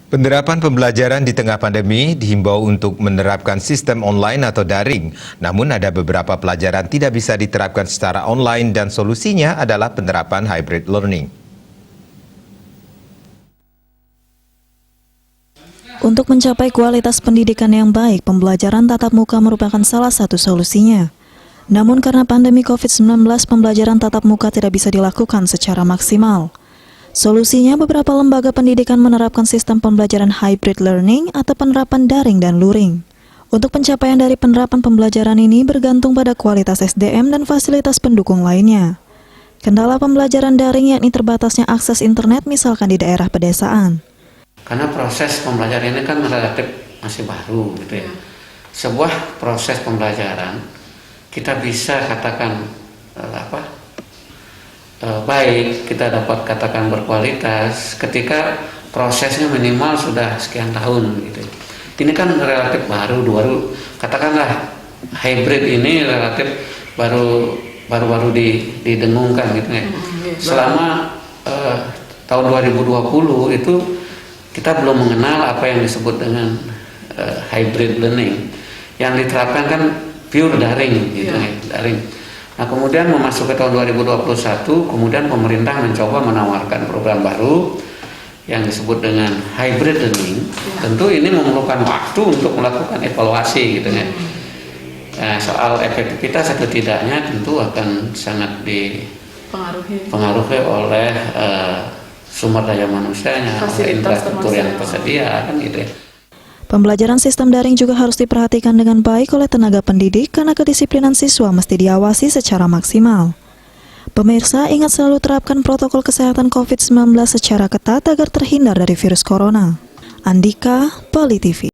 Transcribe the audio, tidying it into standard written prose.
Penerapan pembelajaran di tengah pandemi dihimbau untuk menerapkan sistem online atau daring. Namun ada beberapa pelajaran tidak bisa diterapkan secara online dan solusinya adalah penerapan hybrid learning. Untuk mencapai kualitas pendidikan yang baik, pembelajaran tatap muka merupakan salah satu solusinya. Namun karena pandemi COVID-19, pembelajaran tatap muka tidak bisa dilakukan secara maksimal. Solusinya, beberapa lembaga pendidikan menerapkan sistem pembelajaran hybrid learning atau penerapan daring dan luring. Untuk pencapaian dari penerapan pembelajaran ini bergantung pada kualitas SDM dan fasilitas pendukung lainnya. Kendala pembelajaran daring yakni terbatasnya akses internet misalkan di daerah pedesaan. Karena proses pembelajaran ini kan relatif masih baru gitu ya. Sebuah proses pembelajaran kita bisa katakan baik, kita dapat katakan berkualitas ketika prosesnya minimal sudah sekian tahun gitu. Ini kan relatif baru katakanlah hybrid ini relatif baru didengungkan gitu ya. Selama tahun 2020 itu kita belum mengenal apa yang disebut dengan hybrid learning. Yang diterapkan kan pure daring gitu ya, daring. Nah, kemudian memasuki tahun 2021, kemudian pemerintah mencoba menawarkan program baru yang disebut dengan hybrid learning. Tentu ini memerlukan waktu untuk melakukan evaluasi gitu ya. Nah, soal efektivitas atau tidaknya tentu akan sangat dipengaruhi oleh sumber daya manusianya, oleh infrastruktur yang tersedia kan gitu ya. Pembelajaran sistem daring juga harus diperhatikan dengan baik oleh tenaga pendidik karena kedisiplinan siswa mesti diawasi secara maksimal. Pemirsa, ingat selalu terapkan protokol kesehatan COVID-19 secara ketat agar terhindar dari virus corona. Andika, Poli TV.